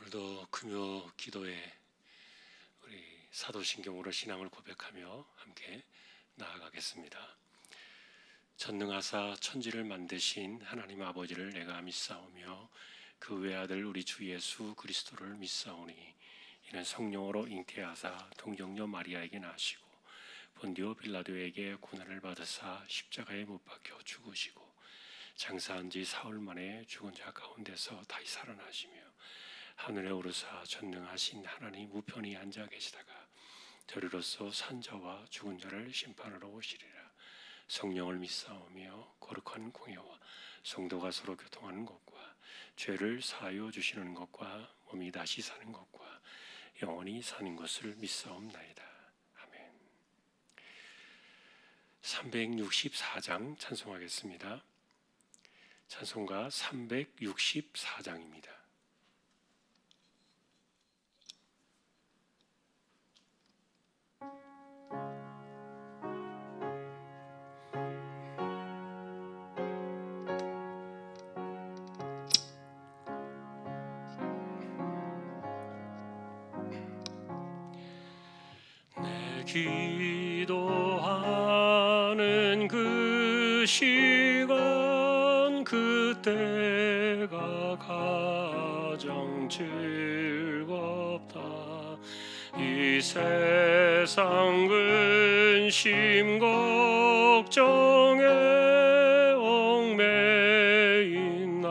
오늘도 금요 기도에 우리 사도신경으로 신앙을 고백하며 함께 나아가겠습니다. 전능하사 천지를 만드신 하나님 아버지를 내가 믿사오며 그 외아들 우리 주 예수 그리스도를 믿사오니 이는 성령으로 잉태하사 동정녀 마리아에게 나시고 본디오 빌라도에게 고난을 받으사 십자가에 못 박혀 죽으시고 장사한 지 사흘 만에 죽은 자 가운데서 다시 살아나시며 하늘에 오르사 전능하신 하나님 우편에 앉아 계시다가 저리로서 산 자와 죽은 자를 심판하러 오시리라. 성령을 믿사오며 거룩한 공예와 성도가 서로 교통하는 것과 죄를 사하여 주시는 것과 몸이 다시 사는 것과 영원히 사는 것을 믿사옵나이다. 아멘. 364장 찬송하겠습니다. 찬송가 364장입니다. 기도하는 그 시간 그때가 가장 즐겁다. 이 세상 근심 걱정에 얽매인 날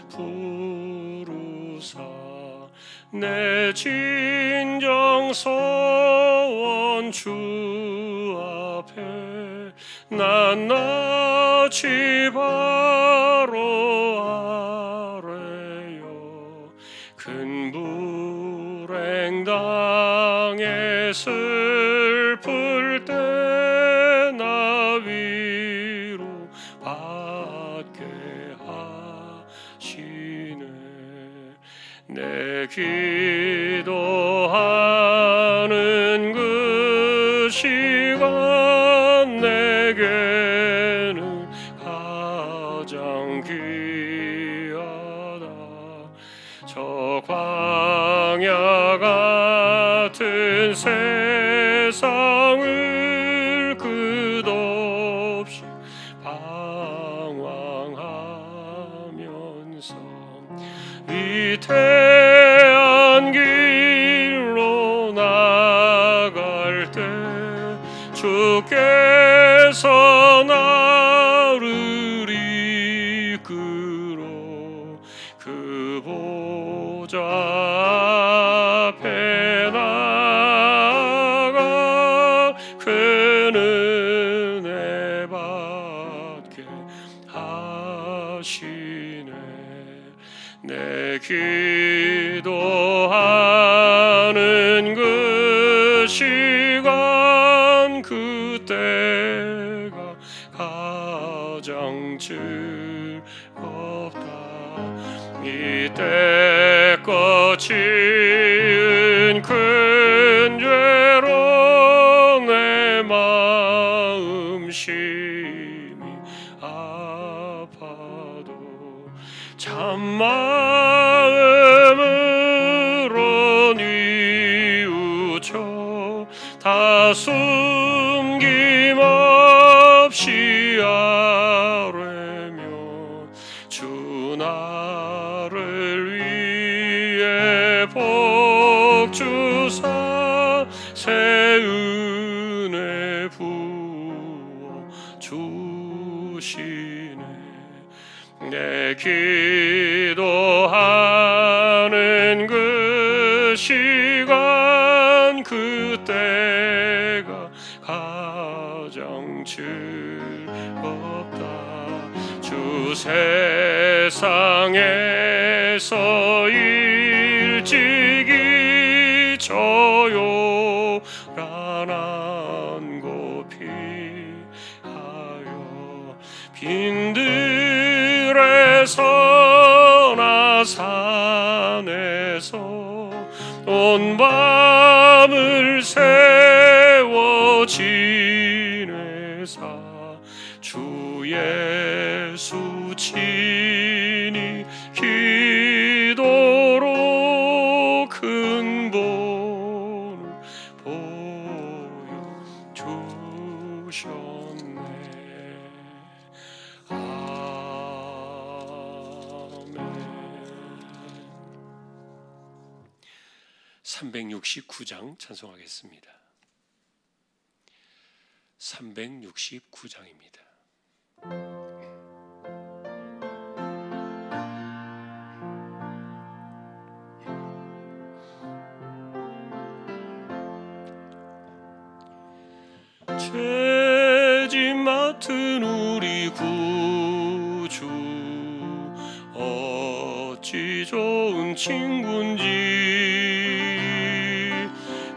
부르사 내 진정 소원 주 앞에 낱낱이 바로 아뢰요. 큰 불행 당해 슬플 때 나 위로 받게 하시네. 내 기도하는 그 시간 내게는 가장 귀하다. 저 광야 같은 세상을 끝없이 방황하면서 위태한 길로 나갈 때 주께서 나를 이끌어 그 보좌 앞에 나가 큰 은혜 받게 하시네. 내 기도하는 그 시간 그때가 가장 즐겁다. 이때껏 지은 큰 죄로 내 마음 심히 아파도 참마음으로 뉘우쳐 다 숨김없이 아뢰며 주 나를 위해 복 주사 새 은혜 부어 주시네. 내 기도하는 그 시간 그때가 가장 즐겁다. 주 세상에서 일찍이 저요란한 곳 피하여 빈들에서나 산에서 온 밤을 세워 지내사 주 예수 친히 기도 369장 찬송하겠습니다. 369장입니다. 죄짐 맡은 우리 구주 어찌 좋은 친구인지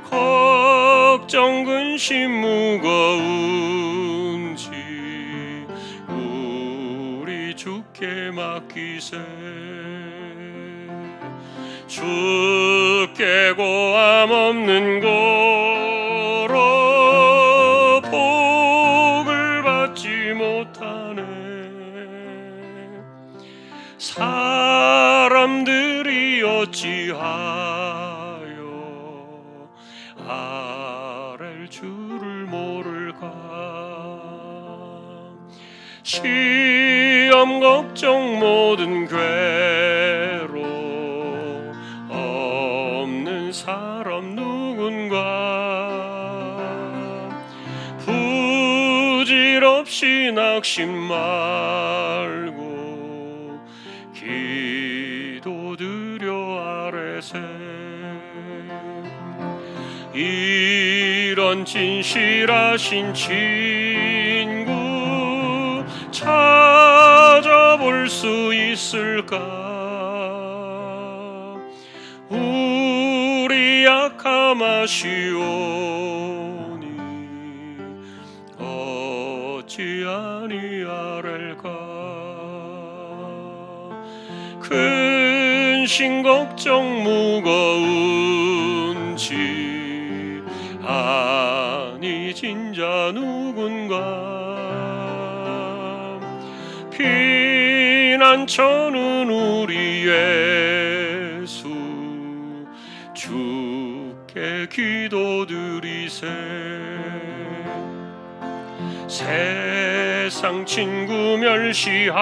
걱정 근심 무거운지 우리 주께 맡기세. 주께 고함 없는 고로 복을 받지 못하네. 사람들이 어찌하여 아랠 줄을 모를까. 시험 걱정 모든 괴로 없는 사람 누군가. 부질없이 낙심 말고 기도드려 아뢰세. 이런 진실하신 친구 찾아볼 수 있을까. 우리 약함 아시오니 어찌 아니하랄까. 근심 걱정 무거운지 아니 진자 누군가. 피난처는 우리 예수 주께 기도드리세. 세상 친구 멸시하고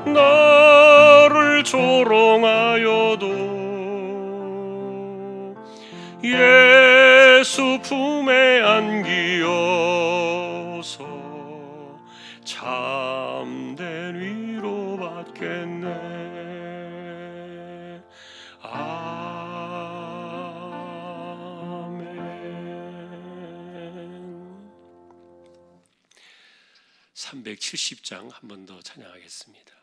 너를 조롱하여도 예수 품에 안기어서 참된 위로 받겠네. 아멘. 370장 한 번 더 찬양하겠습니다.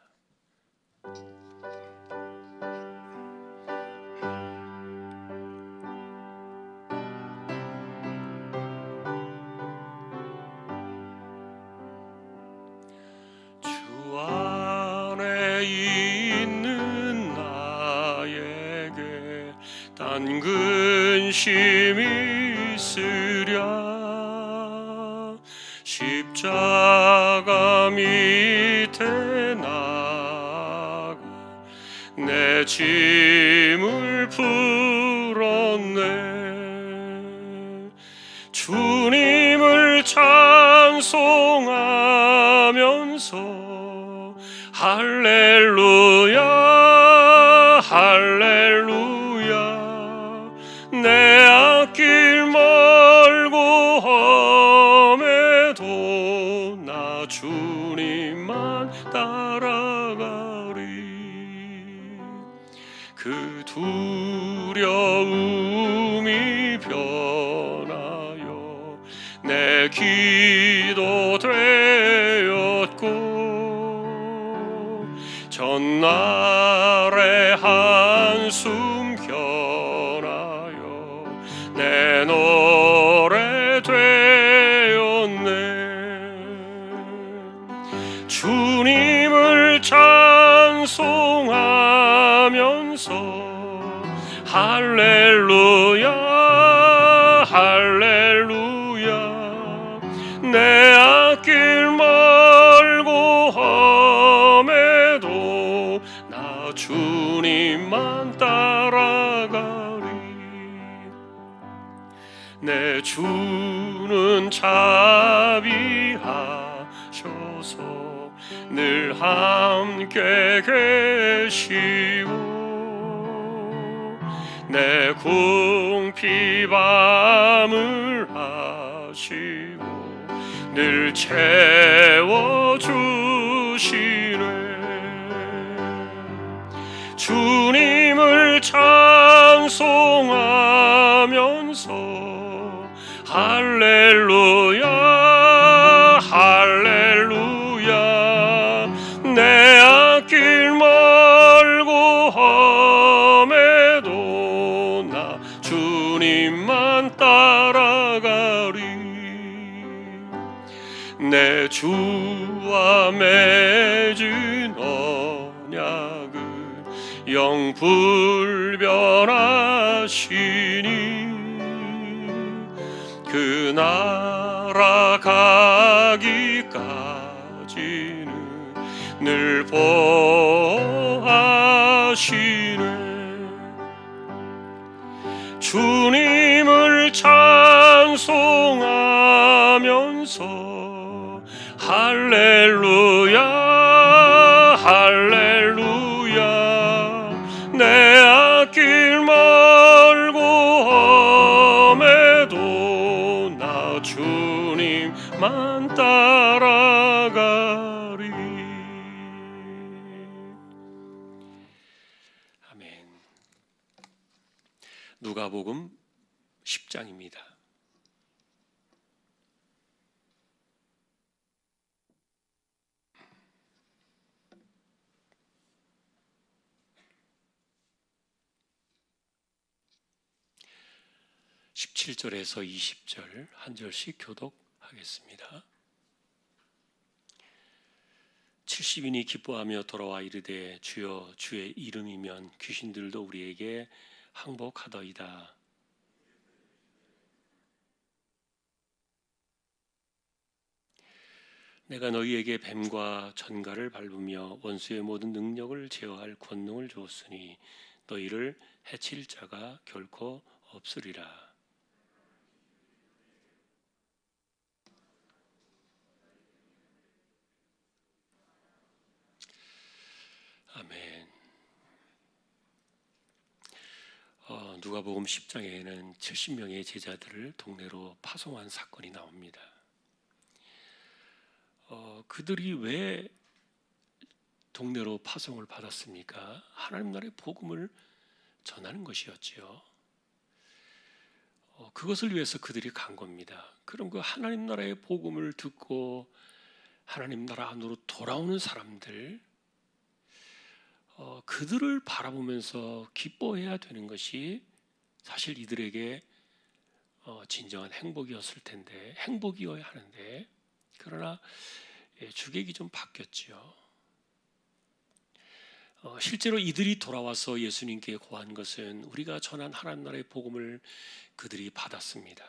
주 안에 있는 나에게 단 근심이 있으랴. 십자가 밑에 나가 내 짐을 풀었네. 주님을 찬송하면서 할렐루야 할렐루야. 내 앞길 멀고 험해도 나 주님만 따라가리. 그 두려움이 변하여 내 기도 되었고 전날의 한숨 견하여 내 노래 되었네. 주님을 찬송하면서 할렐루야 할렐루야. 내 앞길 멀고 험해도 나 주님만 따라가리. 내 주는 자비하셔서 늘 함께 계시고 내 궁핍함을 하시고 늘 채워주시네. 주님을 찬송하면서 할렐루야 할렐루야 내 앞길 멀고 험해도 나 주님만 따라가리. 내 주와 맺은 언약은 영불변하시니 그 나라 가기까지는 늘 보호하시네. 주님을 찬송하면서 할렐루야 할렐루야 내 앞길 멀고 험해도 나 주님만 따라가리. 아멘. 누가복음 10장입니다. 17절에서 20절 한 절씩 교독하겠습니다. 70인이 기뻐하며 돌아와 이르되 주여 주의 이름이면 귀신들도 우리에게 항복하더이다. 내가 너희에게 뱀과 전갈을 밟으며 원수의 모든 능력을 제어할 권능을 주었으니 너희를 해칠 자가 결코 없으리라. 아멘. 누가복음 10장에는 70명의 제자들을 동네로 파송한 사건이 나옵니다. 그들이 왜 동네로 파송을 받았습니까? 하나님 나라의 복음을 전하는 것이었지요. 그것을 위해서 그들이 간 겁니다. 그럼 그 하나님 나라의 복음을 듣고 하나님 나라 안으로 돌아오는 사람들, 그들을 바라보면서 기뻐해야 되는 것이 사실 이들에게 진정한 행복이었을 텐데, 행복이어야 하는데, 그러나 주객이 좀 바뀌었지요. 실제로 이들이 돌아와서 예수님께 고한 것은 우리가 전한 하나님 나라의 복음을 그들이 받았습니다.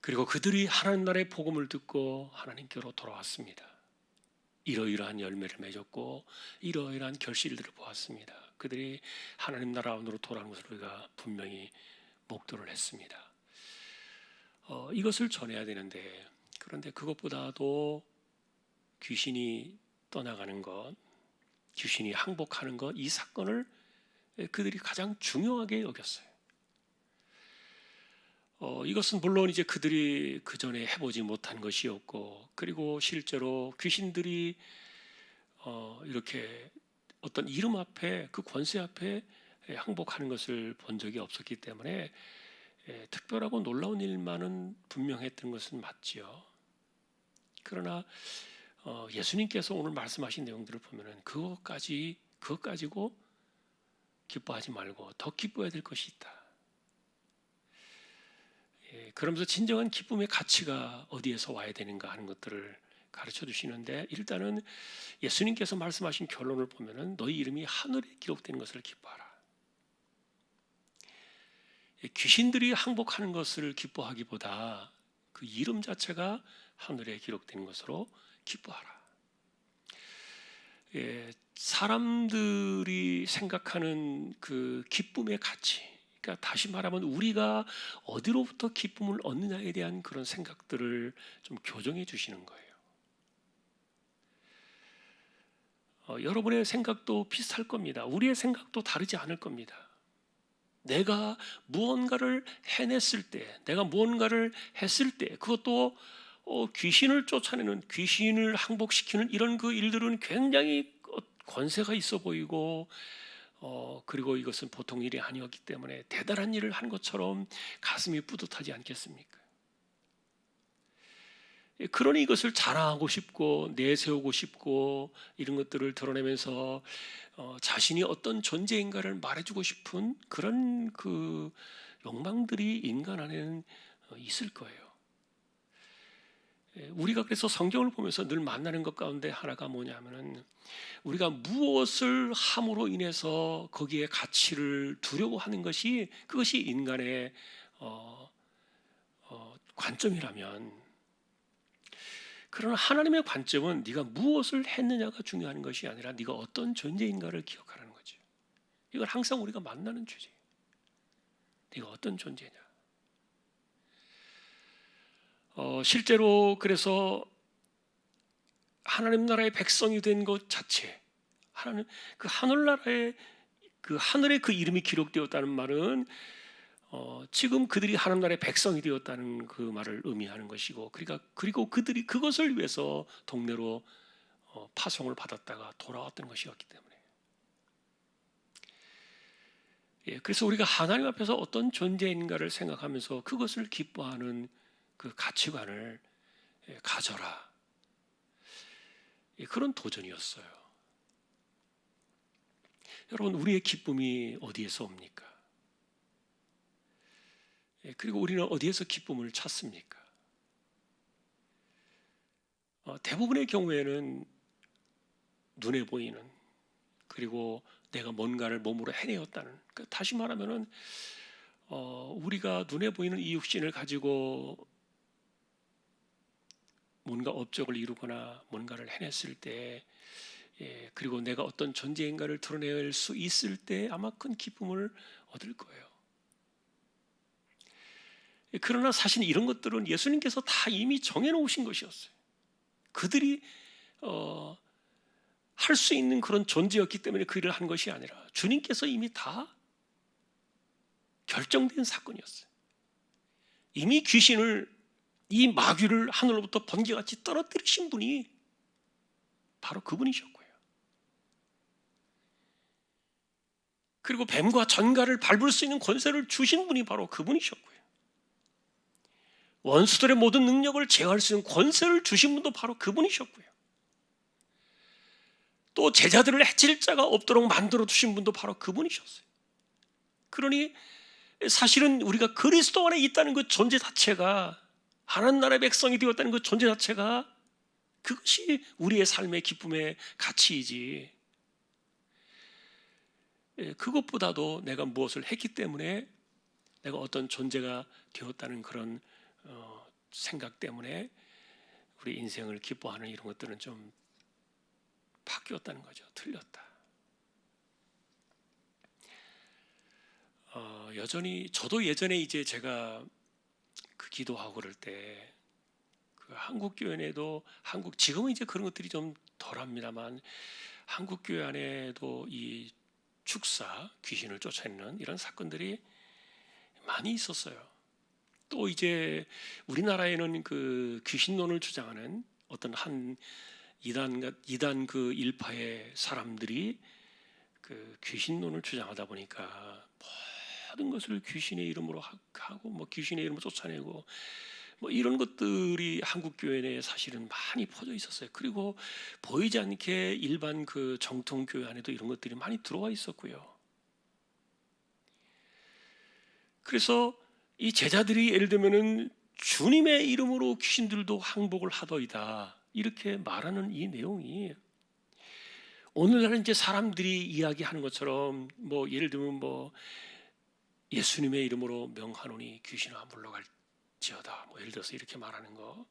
그리고 그들이 하나님 나라의 복음을 듣고 하나님께로 돌아왔습니다. 이러이러한 열매를 맺었고 이러이러한 결실들을 보았습니다. 그들이 하나님 나라 안으로 돌아오는 것을 우리가 분명히 목도를 했습니다. 이것을 전해야 되는데, 그런데 그것보다도 귀신이 떠나가는 것, 귀신이 항복하는 것, 이 사건을 그들이 가장 중요하게 여겼어요. 이것은 물론 이제 그들이 그 전에 해보지 못한 것이었고, 그리고 실제로 귀신들이 이렇게 어떤 이름 앞에, 그 권세 앞에 항복하는 것을 본 적이 없었기 때문에 특별하고 놀라운 일만은 분명했던 것은 맞지요. 그러나 예수님께서 오늘 말씀하신 내용들을 보면은 그것 가지고 기뻐하지 말고 더 기뻐해야 될 것이 있다. 그러면서 진정한 기쁨의 가치가 어디에서 와야 되는가 하는 것들을 가르쳐 주시는데, 일단은 예수님께서 말씀하신 결론을 보면은 너희 이름이 하늘에 기록된 것을 기뻐하라. 귀신들이 항복하는 것을 기뻐하기보다 그 이름 자체가 하늘에 기록된 것으로 기뻐하라. 사람들이 생각하는 그 기쁨의 가치, 그러니까 다시 말하면 우리가 어디로부터 기쁨을 얻느냐에 대한 그런 생각들을 좀 교정해 주시는 거예요. 여러분의 생각도 비슷할 겁니다. 우리의 생각도 다르지 않을 겁니다. 내가 무언가를 해냈을 때, 내가 무언가를 했을 때, 그것도 귀신을 쫓아내는, 귀신을 항복시키는 이런 그 일들은 굉장히 권세가 있어 보이고, 그리고 이것은 보통 일이 아니었기 때문에 대단한 일을 한 것처럼 가슴이 뿌듯하지 않겠습니까? 그러니 이것을 자랑하고 싶고 내세우고 싶고 이런 것들을 드러내면서 자신이 어떤 존재인가를 말해주고 싶은 그런 그 욕망들이 인간 안에는 있을 거예요. 우리가 그래서 성경을 보면서 늘 만나는 것 가운데 하나가 뭐냐면은 우리가 무엇을 함으로 인해서 거기에 가치를 두려고 하는 것이 그것이 인간의 관점이라면, 그러나 하나님의 관점은 네가 무엇을 했느냐가 중요한 것이 아니라 네가 어떤 존재인가를 기억하라는 거죠. 이건 항상 우리가 만나는 주제예요. 네가 어떤 존재냐. 실제로 그래서 하나님 나라의 백성이 된 것 자체, 하나님 그 하늘나라의 그 하늘에 그 이름이 기록되었다는 말은 지금 그들이 하나님 나라의 백성이 되었다는 그 말을 의미하는 것이고, 그리고 그들이 그것을 위해서 동네로 파송을 받았다가 돌아왔던 것이었기 때문에, 그래서 우리가 하나님 앞에서 어떤 존재인가를 생각하면서 그것을 기뻐하는 그 가치관을 가져라. 그런 도전이었어요. 여러분, 우리의 기쁨이 어디에서 옵니까? 그리고 우리는 어디에서 기쁨을 찾습니까? 대부분의 경우에는 눈에 보이는, 그리고 내가 뭔가를 몸으로 해내었다는, 다시 말하면은 우리가 눈에 보이는 이 육신을 가지고 뭔가 업적을 이루거나 뭔가를 해냈을 때, 그리고 내가 어떤 존재인가를 드러낼 수 있을 때 아마 큰 기쁨을 얻을 거예요. 그러나 사실 이런 것들은 예수님께서 다 이미 정해놓으신 것이었어요. 그들이 할 수 있는 그런 존재였기 때문에 그 일을 한 것이 아니라 주님께서 이미 다 결정된 사건이었어요. 이미 귀신을, 이 마귀를 하늘로부터 번개같이 떨어뜨리신 분이 바로 그분이셨고요. 그리고 뱀과 전갈을 밟을 수 있는 권세를 주신 분이 바로 그분이셨고요. 원수들의 모든 능력을 제어할 수 있는 권세를 주신 분도 바로 그분이셨고요. 또 제자들을 해칠 자가 없도록 만들어 주신 분도 바로 그분이셨어요. 그러니 사실은 우리가 그리스도 안에 있다는 그 존재 자체가, 하나님 나라의 백성이 되었다는 그 존재 자체가, 그것이 우리의 삶의 기쁨의 가치이지, 그것보다도 내가 무엇을 했기 때문에 내가 어떤 존재가 되었다는 그런 생각 때문에 우리 인생을 기뻐하는 이런 것들은 좀 바뀌었다는 거죠. 틀렸다. 여전히 저도 예전에 이제 제가 그 기도하고 그럴 때 그 한국 교회 내도, 지금은 이제 그런 것들이 좀 덜합니다만, 한국 교회 안에도 이 축사, 귀신을 쫓아내는 이런 사건들이 많이 있었어요. 또 이제 우리나라에는 그 귀신론을 주장하는 어떤 한 이단 그 일파의 사람들이 그 귀신론을 주장하다 보니까 모든 것을 귀신의 이름으로 하고 뭐 귀신의 이름으로 쫓아내고 뭐 이런 것들이 한국 교회 내에 사실은 많이 퍼져 있었어요. 그리고 보이지 않게 일반 그 정통 교회 안에도 이런 것들이 많이 들어와 있었고요. 그래서 이 제자들이 예를 들면은 주님의 이름으로 귀신들도 항복을 하더이다, 이렇게 말하는 이 내용이 오늘날 이제 사람들이 이야기하는 것처럼 뭐 예를 들면 뭐 예수님의 이름으로 명하노니 귀신아 물러갈지어다, 뭐 예를 들어서 이렇게 말하는 거,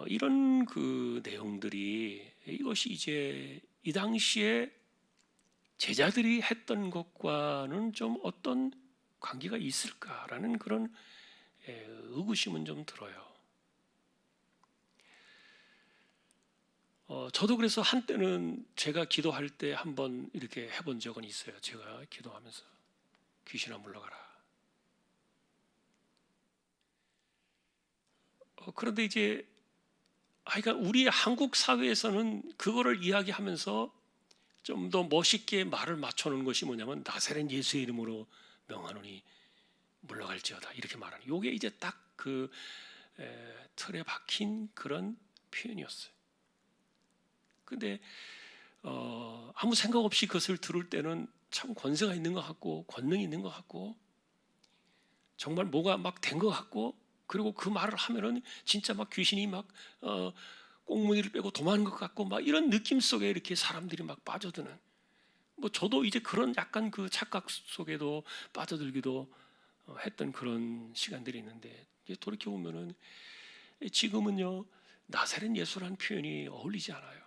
이런 그 내용들이, 이것이 이제 이 당시에 제자들이 했던 것과는 좀 어떤 관계가 있을까라는 그런 의구심은 좀 들어요. 저도 그래서 한때는 제가 기도할 때 한번 이렇게 해본 적은 있어요. 제가 기도하면서 귀신아 물러가라. 그런데 이제 그러니까 우리 한국 사회에서는 그거를 이야기하면서 좀 더 멋있게 말을 맞춰놓은 것이 뭐냐면 나사렛 예수의 이름으로 명하노니 물러갈지어다 이렇게 말하는. 이게 이제 딱 그 틀에 박힌 그런 표현이었어요. 근데 아무 생각 없이 그것을 들을 때는 참 권세가 있는 것 같고 권능이 있는 것 같고 정말 뭐가 막 된 것 같고, 그리고 그 말을 하면은 진짜 막 귀신이 막 꽁무니를 빼고 도망하는 것 같고 막 이런 느낌 속에 이렇게 사람들이 막 빠져드는, 뭐 저도 이제 그런 약간 그 착각 속에도 빠져들기도 했던 그런 시간들이 있는데, 돌이켜 보면은 지금은요 나사렛 예수라는 표현이 어울리지 않아요.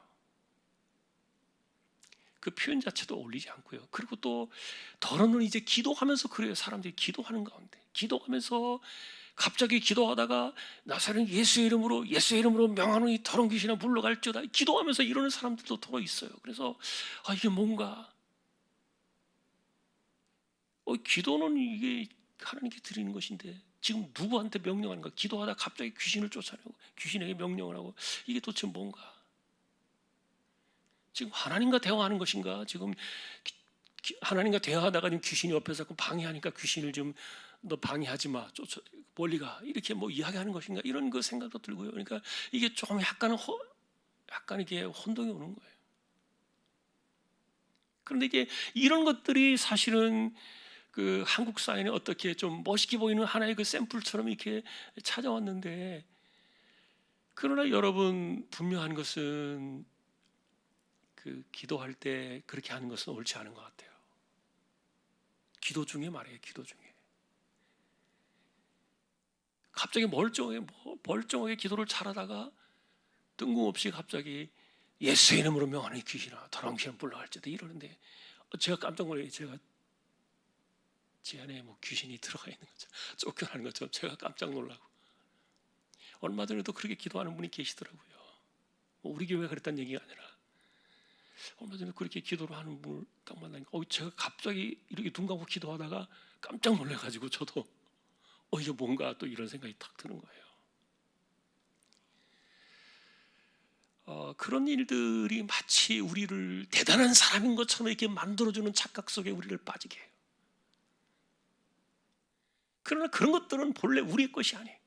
그 표현 자체도 어울리지 않고요. 그리고 또 더러는 이제 기도하면서 그래요. 사람들이 기도하는 가운데 기도하면서 갑자기 기도하다가 나사렛 예수의 이름으로 명하노니 더러운 귀신아 물러갈지어다 기도하면서 이러는 사람들도 더러 있어요. 그래서 이게 뭔가 기도는 이게 하나님께 드리는 것인데 지금 누구한테 명령하는가? 기도하다 갑자기 귀신을 쫓아내고 귀신에게 명령을 하고, 이게 도대체 뭔가? 지금 하나님과 대화하는 것인가? 지금 하나님과 대화하다가 지금 귀신이 옆에서 방해하니까 귀신을 좀 너 방해하지 마, 쫓아 멀리 가, 이렇게 뭐 이야기하는 것인가? 이런 그 생각도 들고요. 그러니까 이게 조금 약간 이게 혼동이 오는 거예요. 그런데 이게 이런 것들이 사실은 그 한국 사회에 어떻게 좀 멋있게 보이는 하나의 그 샘플처럼 이렇게 찾아왔는데, 그러나 여러분 분명한 것은 그 기도할 때 그렇게 하는 것은 옳지 않은 것 같아요. 기도 중에 말이에요. 기도 중에 갑자기 멀쩡하게 기도를 잘하다가 뜬금없이 갑자기 예수의 이름으로 명하는 귀신아 더러운 귀신 물러갈지어다 이러는데, 제가 깜짝 놀라요. 제가 제 안에 뭐 귀신이 들어가 있는 것처럼 쫓겨나는 것처럼 제가 깜짝 놀라고. 얼마 전에도 그렇게 기도하는 분이 계시더라고요. 뭐 우리 교회가 그랬다는 얘기가 아니라 얼마 전에 그렇게 기도를 하는 분을 딱 만나니까 제가 갑자기 이렇게 눈 감고 기도하다가 깜짝 놀라가지고 저도 이게 뭔가 또 이런 생각이 탁 드는 거예요. 그런 일들이 마치 우리를 대단한 사람인 것처럼 이렇게 만들어주는 착각 속에 우리를 빠지게 해요. 그러나 그런 것들은 본래 우리의 것이 아니에요.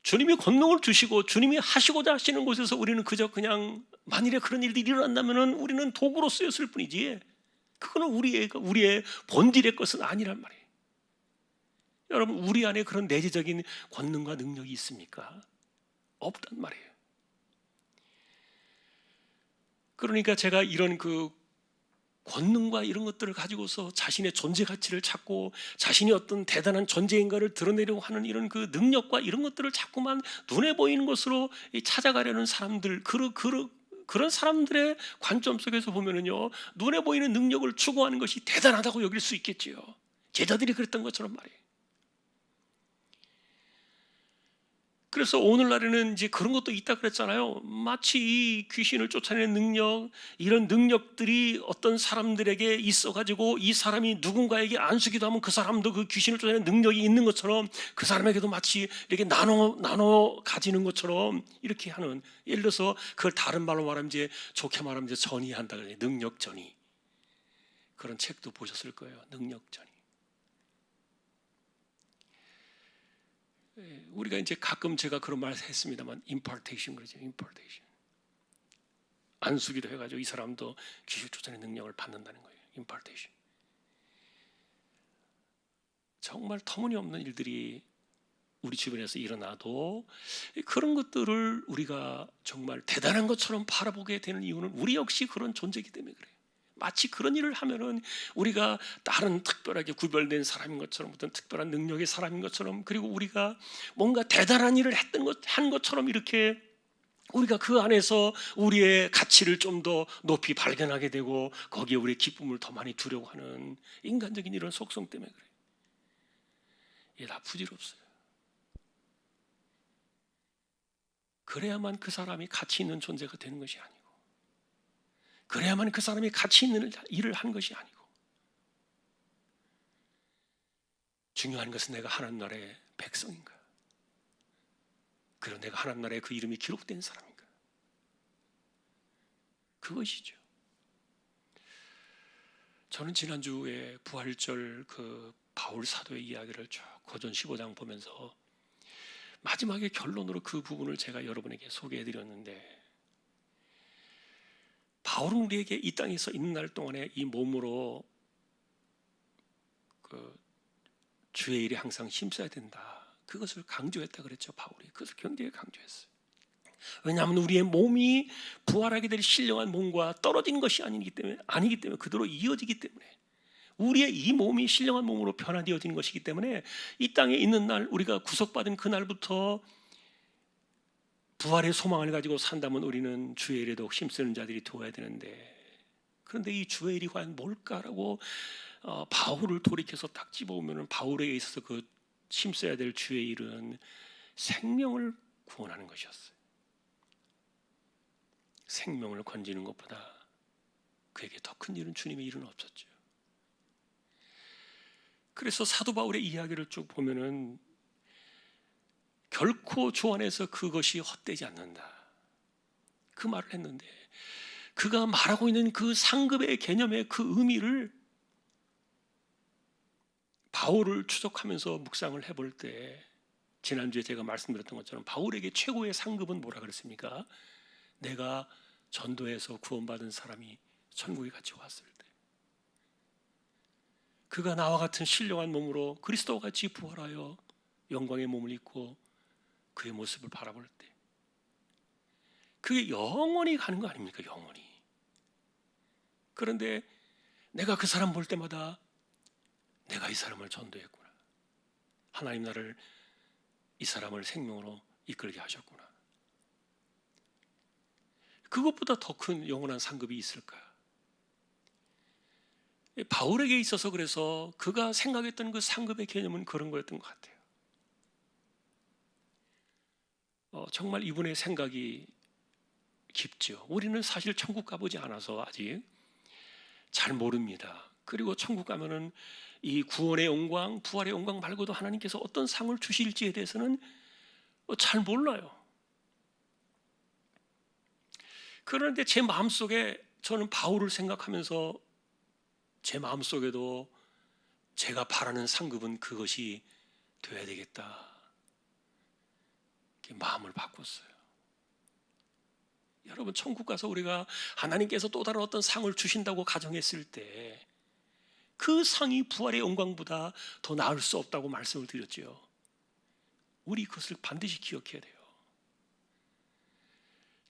주님이 권능을 주시고 주님이 하시고자 하시는 곳에서 우리는 그저 그냥 만일에 그런 일들이 일어난다면 우리는 도구로 쓰였을 뿐이지, 그거는 우리의 본질의 것은 아니란 말이에요. 여러분, 우리 안에 그런 내재적인 권능과 능력이 있습니까? 없단 말이에요. 그러니까 제가 이런 그 권능과 이런 것들을 가지고서 자신의 존재 가치를 찾고 자신이 어떤 대단한 존재인가를 드러내려고 하는 이런 그 능력과 이런 것들을 자꾸만 눈에 보이는 것으로 찾아가려는 사람들, 그런 사람들의 관점 속에서 보면은요, 눈에 보이는 능력을 추구하는 것이 대단하다고 여길 수 있겠지요. 제자들이 그랬던 것처럼 말이에요. 그래서 오늘날에는 이제 그런 것도 있다 그랬잖아요. 마치 이 귀신을 쫓아내는 능력, 이런 능력들이 어떤 사람들에게 있어가지고 이 사람이 누군가에게 안수기도 하면 그 사람도 그 귀신을 쫓아내는 능력이 있는 것처럼 그 사람에게도 마치 이렇게 나눠 가지는 것처럼 이렇게 하는, 예를 들어서 그걸 다른 말로 말하면 이제 좋게 말하면 이제 전이한다 그래요. 능력 전이. 그런 책도 보셨을 거예요. 능력 전이. 우리가 이제 가끔 제가 그런 말 했습니다만 impartation 그러죠. impartation. 안수기도 해가지고 이 사람도 귀신 쫓아내는 능력을 받는다는 거예요. impartation. 정말 터무니없는 일들이 우리 주변에서 일어나도 그런 것들을 우리가 정말 대단한 것처럼 바라보게 되는 이유는 우리 역시 그런 존재이기 때문에 그래요. 마치 그런 일을 하면은 우리가 다른 특별하게 구별된 사람인 것처럼, 어떤 특별한 능력의 사람인 것처럼, 그리고 우리가 뭔가 대단한 일을 한 것처럼 이렇게 우리가 그 안에서 우리의 가치를 좀 더 높이 발견하게 되고 거기에 우리의 기쁨을 더 많이 두려고 하는 인간적인 이런 속성 때문에 그래요. 이게 다 부질없어요. 그래야만 그 사람이 가치 있는 존재가 되는 것이 아니고, 그래야만 그 사람이 가치 있는 일을 한 것이 아니고, 중요한 것은 내가 하나님 나라의 백성인가, 그리고 내가 하나님 나라에 그 이름이 기록된 사람인가, 그것이죠. 저는 지난주에 부활절 그 바울 사도의 이야기를 쭉 고전 15장 보면서 마지막에 결론으로 그 부분을 제가 여러분에게 소개해드렸는데, 바울은 우리에게 이 땅에서 있는 날 동안에 이 몸으로 그 주의 일에 항상 힘써야 된다, 그것을 강조했다 그랬죠. 바울이 그것을 굉장히 강조했어요. 왜냐하면 우리의 몸이 부활하게 될 신령한 몸과 떨어진 것이 아니기 때문에 그대로 이어지기 때문에, 우리의 이 몸이 신령한 몸으로 변화되어지는 것이기 때문에 이 땅에 있는 날, 우리가 구속받은 그날부터 부활의 소망을 가지고 산다면 우리는 주의 일에 더욱 힘쓰는 자들이 되어야 되는데, 그런데 이 주의 일이 과연 뭘까라고 바울을 돌이켜서 딱 집어보면, 바울에게 있어서 그 힘써야 될 주의 일은 생명을 구원하는 것이었어요. 생명을 건지는 것보다 그에게 더 큰 일은, 주님의 일은 없었죠. 그래서 사도 바울의 이야기를 쭉 보면은 결코 주 안에서 그것이 헛되지 않는다, 그 말을 했는데, 그가 말하고 있는 그 상급의 개념의 그 의미를 바울을 추적하면서 묵상을 해볼 때, 지난주에 제가 말씀드렸던 것처럼 바울에게 최고의 상급은 뭐라 그랬습니까? 내가 전도해서 구원받은 사람이 천국에 같이 왔을 때, 그가 나와 같은 신령한 몸으로 그리스도와 같이 부활하여 영광의 몸을 입고 그의 모습을 바라볼 때, 그게 영원히 가는 거 아닙니까? 영원히. 그런데 내가 그 사람 볼 때마다 내가 이 사람을 전도했구나, 하나님 나를, 이 사람을 생명으로 이끌게 하셨구나, 그것보다 더 큰 영원한 상급이 있을까? 바울에게 있어서 그래서 그가 생각했던 그 상급의 개념은 그런 거였던 것 같아요. 정말 이분의 생각이 깊죠. 우리는 사실 천국 가보지 않아서 아직 잘 모릅니다. 그리고 천국 가면은 이 구원의 영광, 부활의 영광 말고도 하나님께서 어떤 상을 주실지에 대해서는 잘 몰라요. 그런데 제 마음속에, 저는 바울을 생각하면서 제 마음속에도 제가 바라는 상급은 그것이 되어야 되겠다, 마음을 바꿨어요. 여러분, 천국 가서 우리가 하나님께서 또 다른 어떤 상을 주신다고 가정했을 때 그 상이 부활의 영광보다 더 나을 수 없다고 말씀을 드렸죠. 우리 그것을 반드시 기억해야 돼요.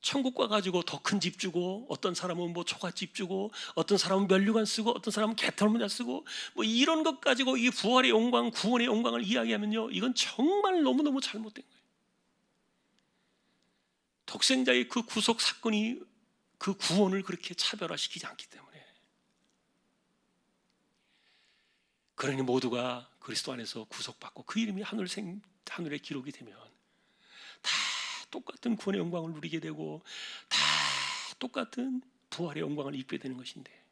천국 가가지고 더 큰 집 주고, 어떤 사람은 뭐 초가집 주고, 어떤 사람은 면류관 쓰고, 어떤 사람은 개털모자 쓰고, 뭐 이런 것 가지고 이 부활의 영광, 구원의 영광을 이야기하면요, 이건 정말 너무너무 잘못된 거예요. 독생자의 그 구속 사건이 그 구원을 그렇게 차별화시키지 않기 때문에, 그러니 모두가 그리스도 안에서 구속받고 그 이름이 하늘에 기록이 되면 다 똑같은 구원의 영광을 누리게 되고, 다 똑같은 부활의 영광을 입게 되는 것인데,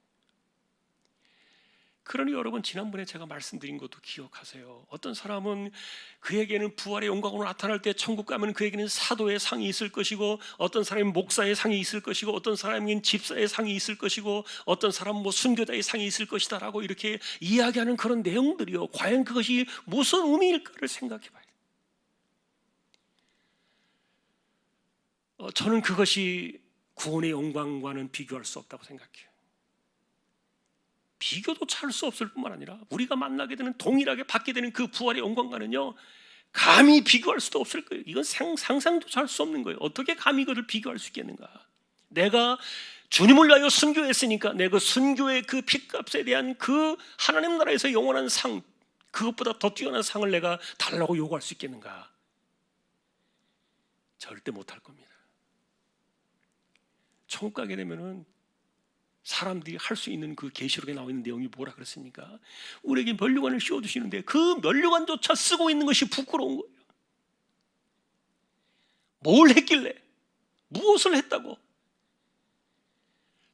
그러니 여러분, 지난번에 제가 말씀드린 것도 기억하세요. 어떤 사람은 그에게는 부활의 영광으로 나타날 때 천국 가면 그에게는 사도의 상이 있을 것이고, 어떤 사람은 목사의 상이 있을 것이고, 어떤 사람은 집사의 상이 있을 것이고, 어떤 사람은 뭐 순교자의 상이 있을 것이다 라고 이렇게 이야기하는 그런 내용들이요, 과연 그것이 무슨 의미일까를 생각해 봐야 돼요. 저는 그것이 구원의 영광과는 비교할 수 없다고 생각해요. 비교도 할 수 없을 뿐만 아니라 우리가 만나게 되는, 동일하게 받게 되는 그 부활의 영광과는요, 감히 비교할 수도 없을 거예요. 이건 상상도 할 수 없는 거예요. 어떻게 감히 이거를 비교할 수 있겠는가? 내가 주님을 위하여 순교했으니까 내 그 순교의 그 핏값에 대한 그 하나님 나라에서 영원한 상, 그것보다 더 뛰어난 상을 내가 달라고 요구할 수 있겠는가? 절대 못할 겁니다. 천국 가게 되면은 사람들이 할 수 있는, 그 계시록에 나와 있는 내용이 뭐라 그랬습니까? 우리에게 면류관을 씌워주시는데 그 면류관조차 쓰고 있는 것이 부끄러운 거예요. 뭘 했길래? 무엇을 했다고?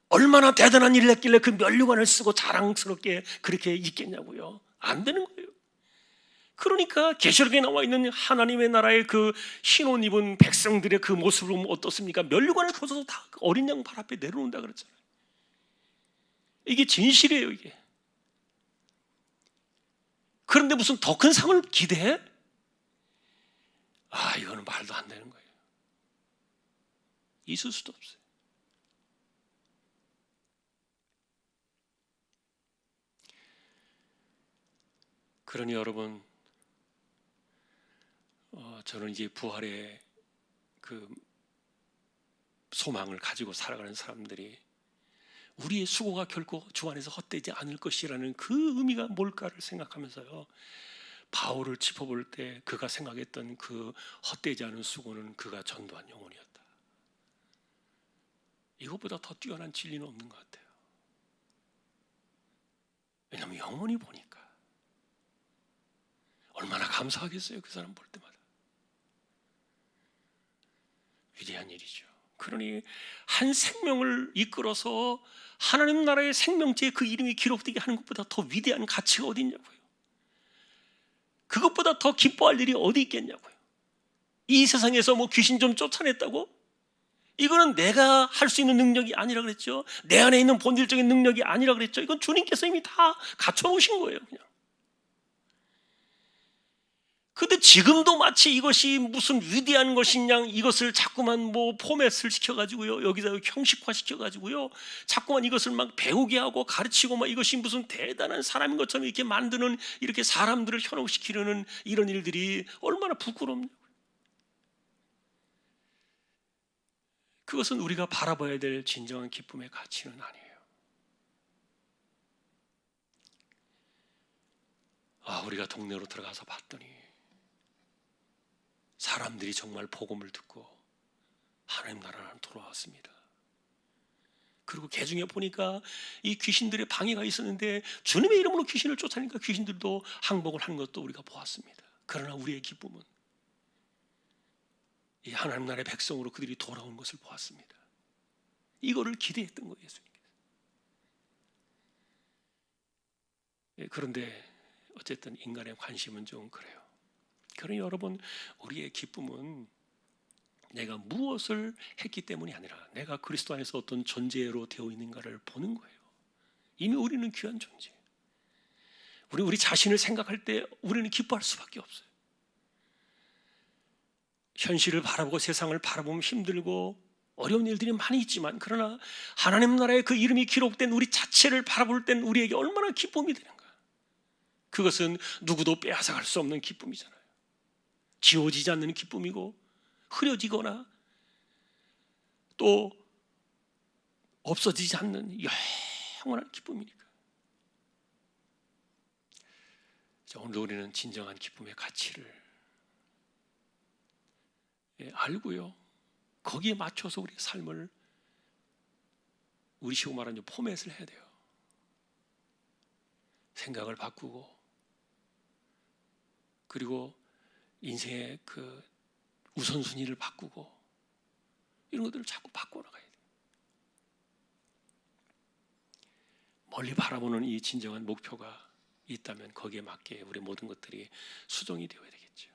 얼마나 대단한 일을 했길래 그 면류관을 쓰고 자랑스럽게 그렇게 있겠냐고요. 안 되는 거예요. 그러니까 계시록에 나와 있는 하나님의 나라의 그 흰옷 입은 백성들의 그 모습을 보면 어떻습니까? 면류관을 벗어서 다 어린 양 발 앞에 내려놓는다 그랬잖아요. 이게 진실이에요, 이게. 그런데 무슨 더 큰 상을 기대해? 이거는 말도 안 되는 거예요. 있을 수도 없어요. 그러니 여러분, 저는 이제 부활의 그 소망을 가지고 살아가는 사람들이 우리의 수고가 결코 주 안에서 헛되지 않을 것이라는 그 의미가 뭘까를 생각하면서요, 바울을 짚어볼 때 그가 생각했던 그 헛되지 않은 수고는 그가 전도한 영혼이었다. 이것보다 더 뛰어난 진리는 없는 것 같아요. 왜냐하면 영혼이 보니까 얼마나 감사하겠어요, 그 사람 볼 때마다. 위대한 일이죠. 그러니 한 생명을 이끌어서 하나님 나라의 생명체에 그 이름이 기록되게 하는 것보다 더 위대한 가치가 어디 있냐고요. 그것보다 더 기뻐할 일이 어디 있겠냐고요. 이 세상에서 뭐 귀신 좀 쫓아냈다고? 이거는 내가 할 수 있는 능력이 아니라 그랬죠. 내 안에 있는 본질적인 능력이 아니라 그랬죠. 이건 주님께서 이미 다 갖춰놓으신 거예요, 그냥. 근데 지금도 마치 이것이 무슨 위대한 것이냐, 이것을 자꾸만 뭐 포맷을 시켜가지고요, 여기다 형식화 시켜가지고요, 자꾸만 이것을 막 배우게 하고 가르치고 막 이것이 무슨 대단한 사람인 것처럼 이렇게 만드는, 이렇게 사람들을 현혹시키려는 이런 일들이 얼마나 부끄럽냐고요. 그것은 우리가 바라봐야 될 진정한 기쁨의 가치는 아니에요. 우리가 동네로 들어가서 봤더니 사람들이 정말 복음을 듣고 하나님 나라로 돌아왔습니다. 그리고 개중에 보니까 이 귀신들의 방해가 있었는데 주님의 이름으로 귀신을 쫓아내니까 귀신들도 항복을 하는 것도 우리가 보았습니다. 그러나 우리의 기쁨은 이 하나님 나라의 백성으로 그들이 돌아온 것을 보았습니다. 이거를 기대했던 거예요, 예수님께서. 그런데 어쨌든 인간의 관심은 좀 그래요. 그러니 여러분, 우리의 기쁨은 내가 무엇을 했기 때문이 아니라 내가 그리스도 안에서 어떤 존재로 되어 있는가를 보는 거예요. 이미 우리는 귀한 존재. 우리 자신을 생각할 때 우리는 기뻐할 수밖에 없어요. 현실을 바라보고 세상을 바라보면 힘들고 어려운 일들이 많이 있지만, 그러나 하나님 나라의 그 이름이 기록된 우리 자체를 바라볼 땐 우리에게 얼마나 기쁨이 되는가. 그것은 누구도 빼앗아갈 수 없는 기쁨이잖아요. 지워지지 않는 기쁨이고 흐려지거나 또 없어지지 않는 영원한 기쁨이니까. 오늘 우리는 진정한 기쁨의 가치를 알고요, 거기에 맞춰서 우리의 삶을, 우리 식으로 말하면 포맷을 해야 돼요. 생각을 바꾸고, 그리고 인생의 그 우선순위를 바꾸고, 이런 것들을 자꾸 바꿔나가야 돼요. 멀리 바라보는 이 진정한 목표가 있다면 거기에 맞게 우리 모든 것들이 수정이 되어야 되겠죠.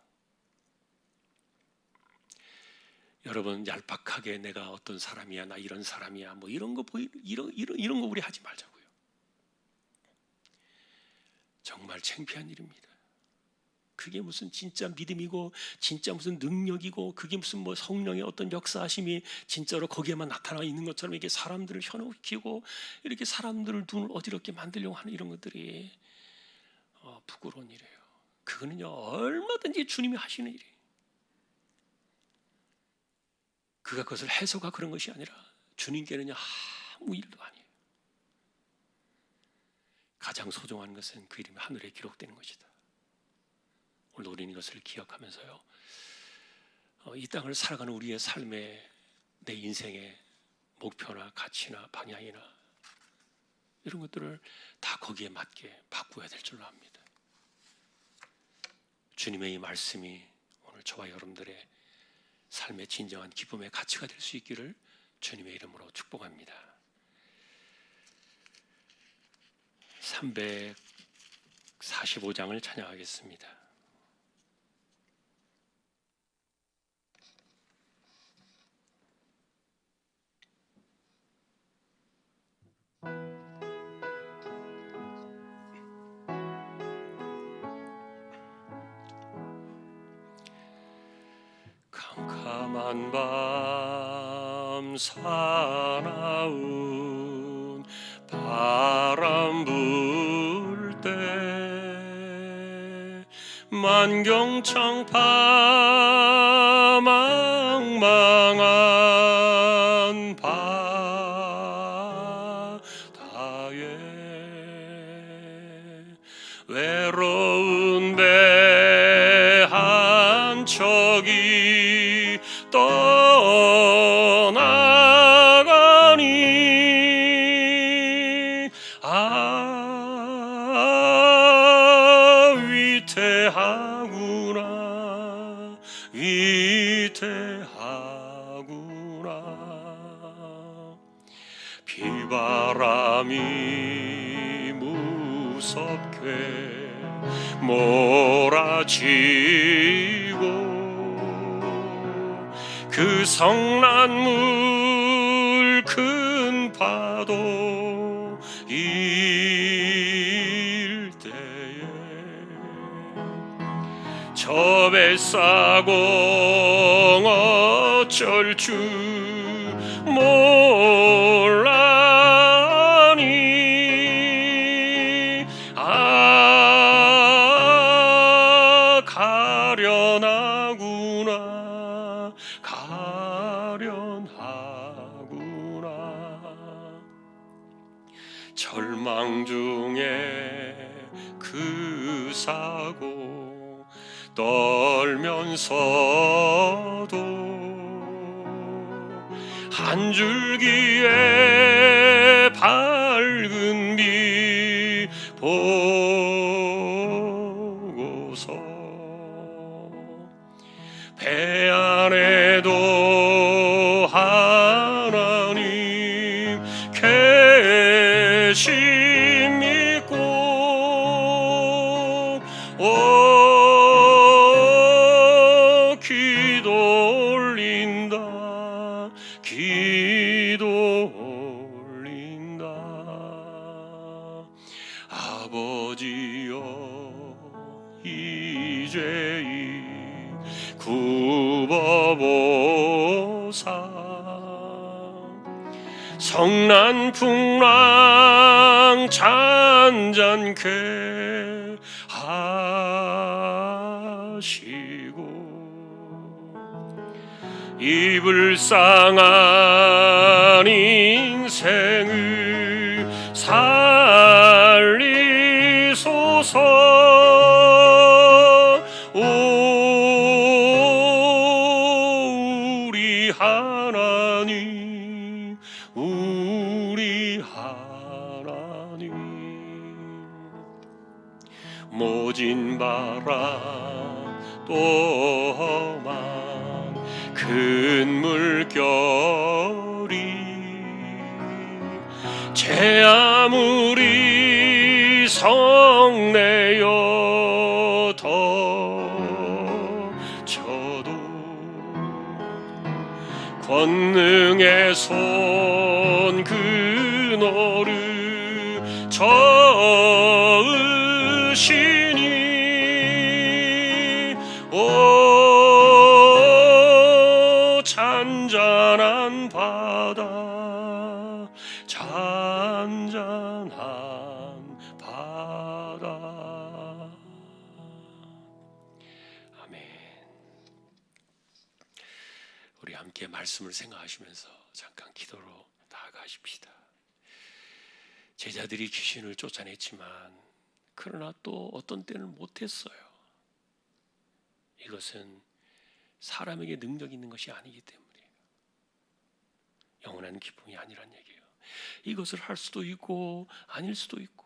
여러분, 얄팍하게 내가 어떤 사람이야, 나 이런 사람이야, 뭐 이런 거 이런 거 우리 하지 말자고요. 정말 창피한 일입니다. 그게 무슨 진짜 믿음이고 진짜 무슨 능력이고 그게 무슨 뭐 성령의 어떤 역사하심이 진짜로 거기에만 나타나 있는 것처럼 이렇게 사람들을 현혹시키고 이렇게 사람들을 눈을 어지럽게 만들려고 하는 이런 것들이 부끄러운 일이에요. 그거는요, 얼마든지 주님이 하시는 일이에요. 그가 그것을 해서가 그런 것이 아니라 주님께는요, 아무 일도 아니에요. 가장 소중한 것은 그 이름이 하늘에 기록되는 것이다. 오늘 우리는 이것을 기억하면서요, 이 땅을 살아가는 우리의 삶의, 내 인생의 목표나 가치나 방향이나 이런 것들을 다 거기에 맞게 바꾸어야 될 줄로 압니다. 주님의 이 말씀이 오늘 저와 여러분들의 삶의 진정한 기쁨의 가치가 될 수 있기를 주님의 이름으로 축복합니다. 345장을 찬양하겠습니다. 캄캄한 밤 사나운 바람 불 때 만경창파 망망한 바다에 외로운 배 한 척이 떠나가니 위태하구나 위태하구나. 비바람이 무섭게 몰아치고 그 성난물 큰 파도 일 때에 저 뱃사공 어쩔 줄 몰라니 가련하구나 가련하구나. 절망 중에 그 사고 떨면서도 한 줄기의 밝은 빛 보고서 배 안에도 하나님 계심 믿고 기도 올린다 기도 올린다. 아버지여 이제 굽어보사 성난풍랑 잔잔케 하시고 이 불쌍한 인생을 살리소서. 우리 하나님 우리 하나님 모진 바람 또 험한 큰 물결이 제 아무리 성내어 덮쳐도 권능의 손 그노를 저으시니 오 잔잔한 바다 잔잔한 바다. 아멘. 우리 함께 말씀을 생각하시면서 잠깐 기도로 나아가십시다. 제자들이 귀신을 쫓아냈지만 그러나 또 어떤 때는 못했어요. 이것은 사람에게 능력이 있는 것이 아니기 때문이에요. 영원한 기쁨이 아니란 얘기예요. 이것을 할 수도 있고 아닐 수도 있고,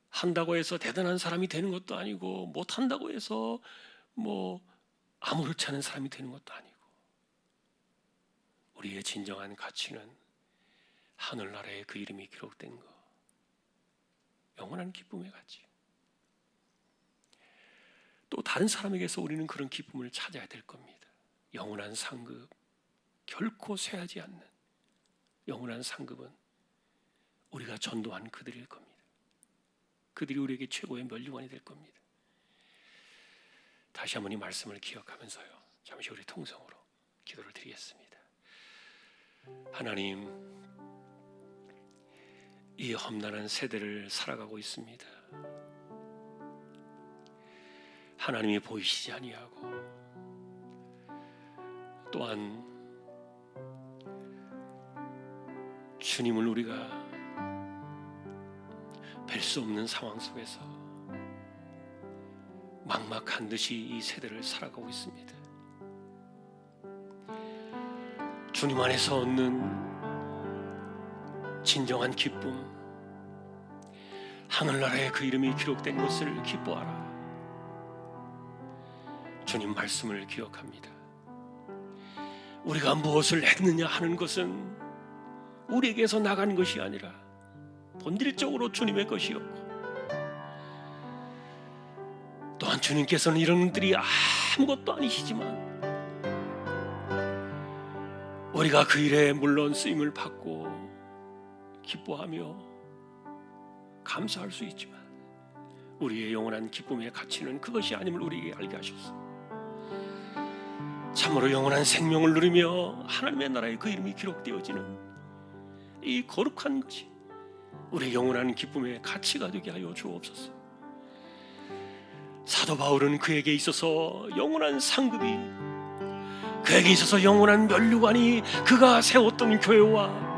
한다고 해서 대단한 사람이 되는 것도 아니고 못한다고 해서 뭐 아무렇지 않은 사람이 되는 것도 아니고, 우리의 진정한 가치는 하늘나라에 그 이름이 기록된 것, 영원한 기쁨의 가치. 또 다른 사람에게서 우리는 그런 기쁨을 찾아야 될 겁니다. 영원한 상급, 결코 쇠하지 않는 영원한 상급은 우리가 전도한 그들일 겁니다. 그들이 우리에게 최고의 면류관이 될 겁니다. 다시 한번 이 말씀을 기억하면서요, 잠시 우리 통성으로 기도를 드리겠습니다. 하나님, 이 험난한 세대를 살아가고 있습니다. 하나님이 보이시지 아니하고, 또한 주님을 우리가 뵐 수 없는 상황 속에서 막막한 듯이 이 세대를 살아가고 있습니다. 주님 안에서 얻는 진정한 기쁨, 하늘나라에 그 이름이 기록된 것을 기뻐하라. 주님 말씀을 기억합니다. 우리가 무엇을 했느냐 하는 것은 우리에게서 나간 것이 아니라 본질적으로 주님의 것이었고, 또한 주님께서는 이런 분들이 아무것도 아니시지만 우리가 그 일에 물론 쓰임을 받고 기뻐하며 감사할 수 있지만 우리의 영원한 기쁨의 가치는 그것이 아님을 우리에게 알게 하셨습니다. 참으로 영원한 생명을 누리며 하나님의 나라에 그 이름이 기록되어지는 이 거룩한 것이 우리의 영원한 기쁨의 가치가 되게 하여 주옵소서. 사도 바울은 그에게 있어서 영원한 상급이, 그에게 있어서 영원한 면류관이, 그가 세웠던 교회와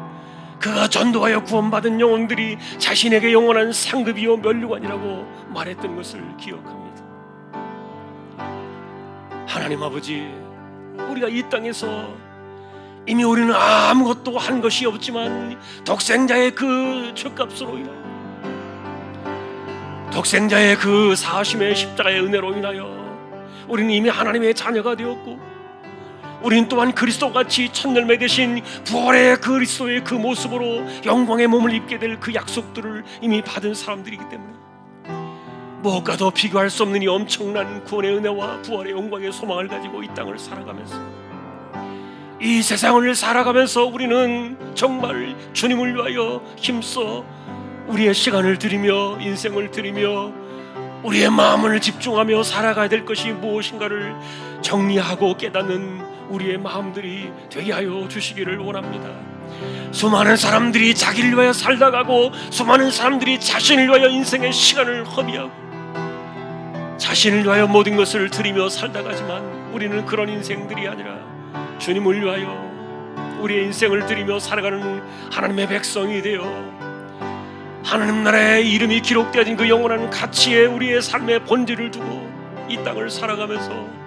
그가 전도하여 구원받은 영혼들이 자신에게 영원한 상급이요 면류관이라고 말했던 것을 기억합니다. 하나님 아버지, 우리가 이 땅에서 이미 우리는 아무것도 한 것이 없지만 독생자의 그 죄값으로 인하여, 독생자의 그 사하심의 십자가의 은혜로 인하여 우리는 이미 하나님의 자녀가 되었고, 우리는 또한 그리스도같이 첫 열매 되신 부활의 그리스도의 그 모습으로 영광의 몸을 입게 될 그 약속들을 이미 받은 사람들이기 때문에 무엇과도 비교할 수 없는 이 엄청난 구원의 은혜와 부활의 영광의 소망을 가지고 이 땅을 살아가면서, 이 세상을 살아가면서 우리는 정말 주님을 위하여 힘써 우리의 시간을 드리며 인생을 드리며 우리의 마음을 집중하며 살아가야 될 것이 무엇인가를 정리하고 깨닫는 우리의 마음들이 되게 하여 주시기를 원합니다. 수많은 사람들이 자기를 위하여 살다가고, 수많은 사람들이 자신을 위하여 인생의 시간을 허비하고 자신을 위하여 모든 것을 드리며 살다가지만 우리는 그런 인생들이 아니라 주님을 위하여 우리의 인생을 드리며 살아가는 하나님의 백성이 되어 하나님 나라의 이름이 기록되어진 그 영원한 가치에 우리의 삶의 본질을 두고 이 땅을 살아가면서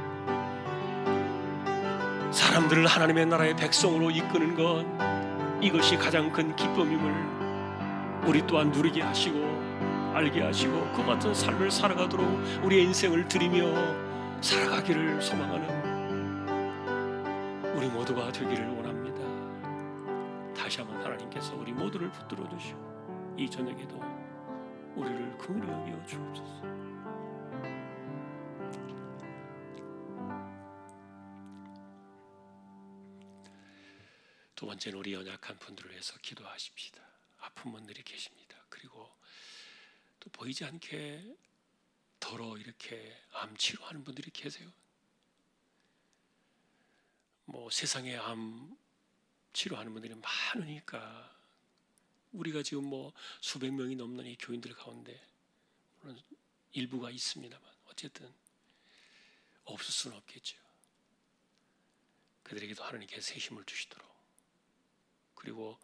사람들을 하나님의 나라의 백성으로 이끄는 것, 이것이 가장 큰 기쁨임을 우리 또한 누리게 하시고 알게 하시고 그 같은 삶을 살아가도록 우리의 인생을 드리며 살아가기를 소망하는 우리 모두가 되기를 원합니다. 다시 한번 하나님께서 우리 모두를 붙들어 주시고 이 저녁에도 우리를 긍휼히 여겨 주옵소서. 두 번째는 우리 연약한 분들을 위해서 기도하십시다. 아픈 분들이 계십니다. 그리고 또 보이지 않게 덜어 이렇게 암 치료하는 분들이 계세요. 세상에 암 치료하는 분들이 많으니까 우리가 지금 수백 명이 넘는 이 교인들 가운데 물론 일부가 있습니다만 어쨌든 없을 수는 없겠죠. 그들에게도 하나님께서 새 힘을 주시도록, 그리고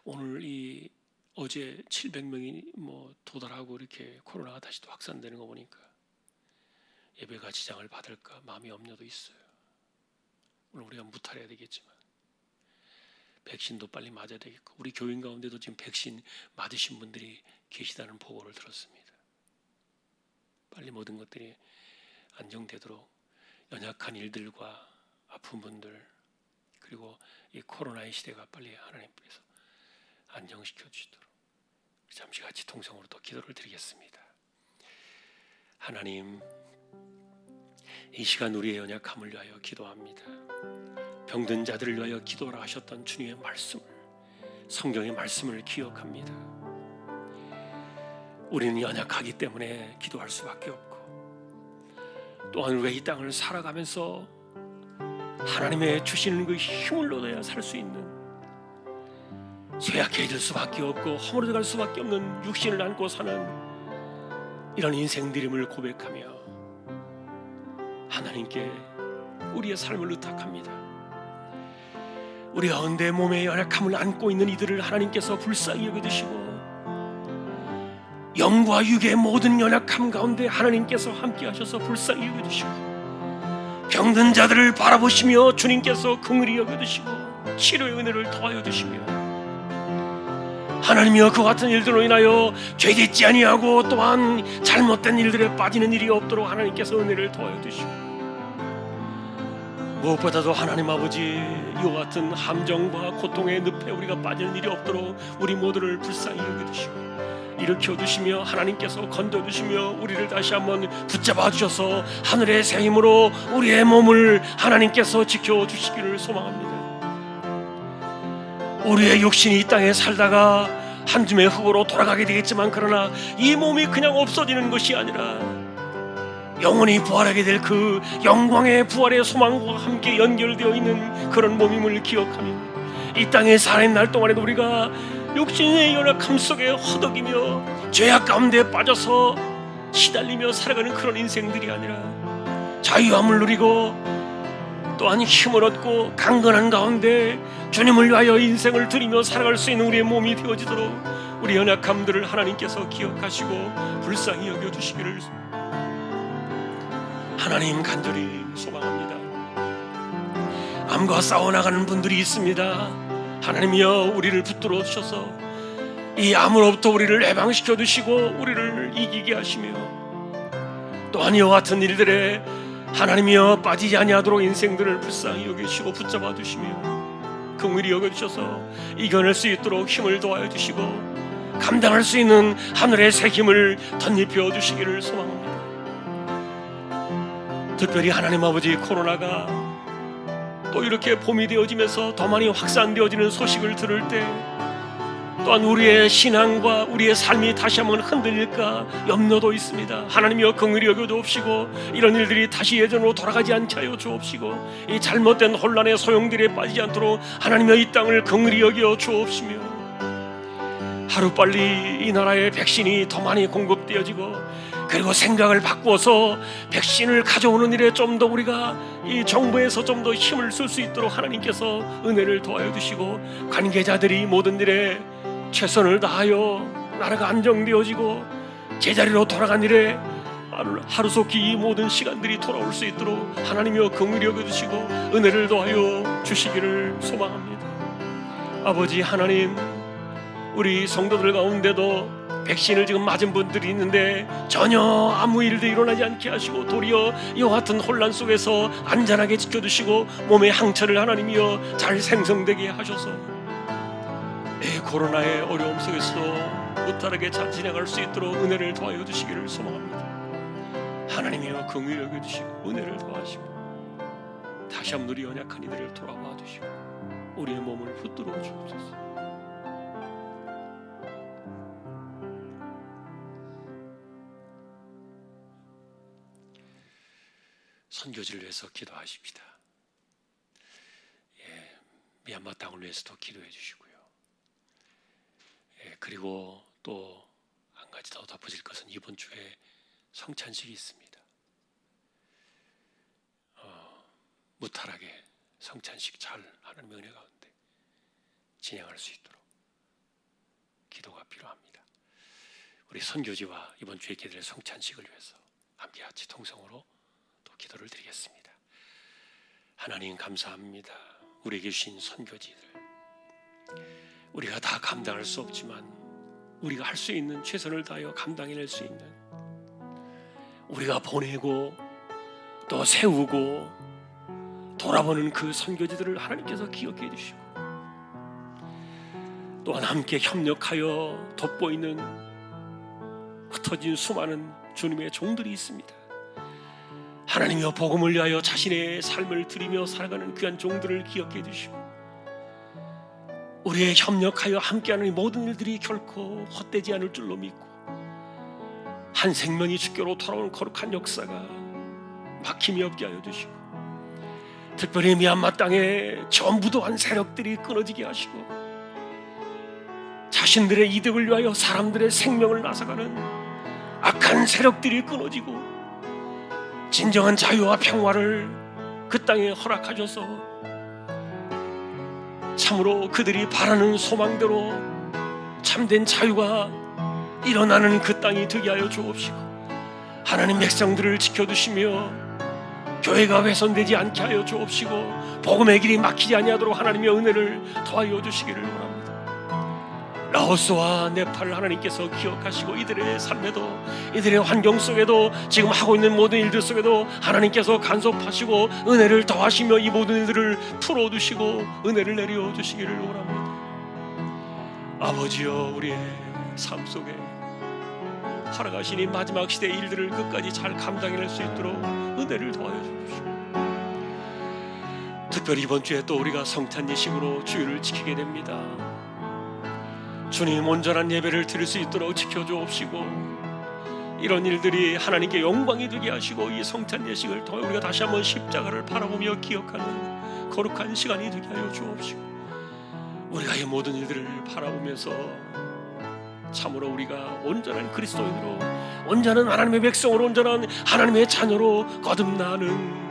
오늘 어제 700명이 도달하고 이렇게 코로나가 다시 또 확산되는 거 보니까 예배가 지장을 받을까 마음이 염려도 있어요. 오늘 우리가 무탈해야 되겠지만 백신도 빨리 맞아야 되겠고, 우리 교인 가운데도 지금 백신 맞으신 분들이 계시다는 보고를 들었습니다. 빨리 모든 것들이 안정되도록 연약한 일들과 아픈 분들, 그리고 이 코로나의 시대가 빨리 하나님께서 안정시켜 주시도록 잠시 같이 통성으로 또 기도를 드리겠습니다. 하나님, 이 시간 우리의 연약함을 위하여 기도합니다. 병든 자들을 위하여 기도하라 하셨던 주님의 말씀을, 성경의 말씀을 기억합니다. 우리는 연약하기 때문에 기도할 수밖에 없고, 또한 우리가 이 땅을 살아가면서 하나님의 주시는 그 힘을 얻어야 살 수 있는, 쇠약해질 수밖에 없고 허물어갈 수밖에 없는 육신을 안고 사는 이런 인생들임을 고백하며 하나님께 우리의 삶을 의탁합니다. 우리 가운데 몸의 연약함을 안고 있는 이들을 하나님께서 불쌍히 여겨주시고, 영과 육의 모든 연약함 가운데 하나님께서 함께 하셔서 불쌍히 여겨주시고, 병든 자들을 바라보시며 주님께서 긍휼히 여겨주시고 치료의 은혜를 더하여 주시며, 하나님이여 그와 같은 일들로 인하여 죄짓지 아니하고 또한 잘못된 일들에 빠지는 일이 없도록 하나님께서 은혜를 더하여 주시고, 무엇보다도 하나님 아버지, 이와 같은 함정과 고통의 늪에 우리가 빠지는 일이 없도록 우리 모두를 불쌍히 여겨주시고 일으켜주시며 하나님께서 건져주시며 우리를 다시 한번 붙잡아 주셔서 하늘의 새 힘으로 우리의 몸을 하나님께서 지켜주시기를 소망합니다. 우리의 육신이 이 땅에 살다가 한 줌의 흙으로 돌아가게 되겠지만, 그러나 이 몸이 그냥 없어지는 것이 아니라 영원히 부활하게 될 그 영광의 부활의 소망과 함께 연결되어 있는 그런 몸임을 기억하며, 이 땅에 살아있는 날 동안에도 우리가 육신의 연약함 속에 허덕이며 죄악 가운데 빠져서 시달리며 살아가는 그런 인생들이 아니라 자유함을 누리고 또한 힘을 얻고 강건한 가운데 주님을 위하여 인생을 드리며 살아갈 수 있는 우리의 몸이 되어지도록 우리 연약함들을 하나님께서 기억하시고 불쌍히 여겨주시기를 하나님 간절히 소망합니다. 암과 싸워나가는 분들이 있습니다. 하나님이여 우리를 붙들어 주셔서 이 암으로부터 우리를 해방시켜 주시고 우리를 이기게 하시며, 또한 이와 같은 일들에 하나님이여 빠지지 아니하도록 인생들을 불쌍히 여기시고 붙잡아 주시며 긍휼히 여겨주셔서 이겨낼 수 있도록 힘을 도와여 주시고 감당할 수 있는 하늘의 새 힘을 덧입혀 주시기를 소망합니다. 특별히 하나님 아버지, 코로나가 또 이렇게 봄이 되어지면서 더 많이 확산되어지는 소식을 들을 때 또한 우리의 신앙과 우리의 삶이 다시 한번 흔들릴까 염려도 있습니다. 하나님이여 긍휼히 여겨 주옵시고 이런 일들이 다시 예전으로 돌아가지 않게 하여 주옵시고 이 잘못된 혼란의 소용돌이에 빠지지 않도록 하나님이여 이 땅을 긍휼히 여겨 주옵시며, 하루빨리 이 나라에 백신이 더 많이 공급되어지고 그리고 생각을 바꾸어서 백신을 가져오는 일에 좀 더 우리가 이 정부에서 좀 더 힘을 쓸 수 있도록 하나님께서 은혜를 도와여 주시고 관계자들이 모든 일에 최선을 다하여 나라가 안정되어지고 제자리로 돌아간 일에 하루속히 이 모든 시간들이 돌아올 수 있도록 하나님이여 긍휼히 여겨주시고 은혜를 더하여 주시기를 소망합니다. 아버지 하나님, 우리 성도들 가운데도 백신을 지금 맞은 분들이 있는데 전혀 아무 일도 일어나지 않게 하시고 도리어 이와 같은 혼란 속에서 안전하게 지켜주시고 몸의 항체를 하나님이여 잘 생성되게 하셔서 이 코로나의 어려움 속에서도 무탈하게 잘 지나갈 수 있도록 은혜를 도와여 주시기를 소망합니다. 하나님이여 긍휼히 여겨주시고 은혜를 도와주시고 다시 한번 우리 연약한 이들을 돌아봐 주시고 우리의 몸을 붙들어 주옵소서. 선교지를 위해서 기도하십시다. 미얀마 땅을 위해서도 기도해 주시고요. 그리고 또 한 가지 더 덧붙일 것은 이번 주에 성찬식이 있습니다. 무탈하게 성찬식 잘 하나님의 은혜 가운데 진행할 수 있도록 기도가 필요합니다. 우리 선교지와 이번 주에 있게 될 성찬식을 위해서 함께 같이 통성으로 또 기도를 드리겠습니다. 하나님 감사합니다. 우리에게 주신 선교지들, 우리가 다 감당할 수 없지만 우리가 할 수 있는 최선을 다하여 감당해낼 수 있는, 우리가 보내고 또 세우고 돌아보는 그 선교지들을 하나님께서 기억해 주시고, 또한 함께 협력하여 돋보이는 흩어진 수많은 주님의 종들이 있습니다. 하나님이여 복음을 위하여 자신의 삶을 드리며 살아가는 귀한 종들을 기억해 주시고, 우리의 협력하여 함께하는 모든 일들이 결코 헛되지 않을 줄로 믿고, 한 생명이 주께로 돌아오는 거룩한 역사가 막힘이 없게 하여 주시고, 특별히 미얀마 땅에 전부도한 세력들이 끊어지게 하시고, 자신들의 이득을 위하여 사람들의 생명을 앗아가는 악한 세력들이 끊어지고, 진정한 자유와 평화를 그 땅에 허락하셔서 참으로 그들이 바라는 소망대로 참된 자유가 일어나는 그 땅이 되게 하여 주옵시고, 하나님 백성들을 지켜주시며 교회가 훼손되지 않게 하여 주옵시고, 복음의 길이 막히지 아니하도록 하나님의 은혜를 더하여 주시기를 원합니다. 라오스와 네팔 하나님께서 기억하시고, 이들의 삶에도 이들의 환경 속에도 지금 하고 있는 모든 일들 속에도 하나님께서 간섭하시고 은혜를 더하시며 이 모든 일들을 풀어주시고 은혜를 내려 주시기를 원합니다. 아버지여, 우리의 삶 속에 살아가신 이 마지막 시대의 일들을 끝까지 잘 감당해낼 수 있도록 은혜를 더하여 주십시오. 특별히 이번 주에 또 우리가 성찬 예식으로 주일을 지키게 됩니다. 주님, 온전한 예배를 드릴 수 있도록 지켜주옵시고, 이런 일들이 하나님께 영광이 되게 하시고, 이 성찬 예식을 통해 우리가 다시 한번 십자가를 바라보며 기억하는 거룩한 시간이 되게 하여 주옵시고, 우리가 이 모든 일들을 바라보면서 참으로 우리가 온전한 그리스도인으로, 온전한 하나님의 백성으로, 온전한 하나님의 자녀로 거듭나는,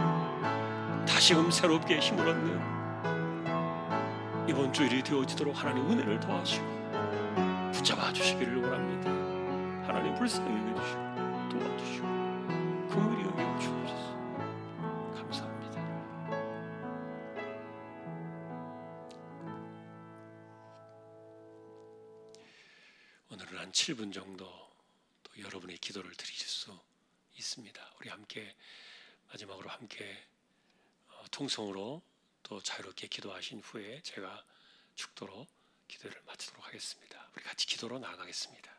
다시금 새롭게 힘을 얻는 이번 주일이 되어지도록 하나님 은혜를 더하시고 붙잡아 주시기를 원합니다. 하나님 불쌍히 여겨주시고 도와주시고 긍휼히 여겨 주옵소서. 감사합니다. 오늘은 한 7분 정도 또 여러분의 기도를 드리실 수 있습니다. 우리 함께 마지막으로 함께 통성으로 또 자유롭게 기도하신 후에 제가 축도로 기도를 마치도록 하겠습니다. 우리 같이 기도로 나아가겠습니다.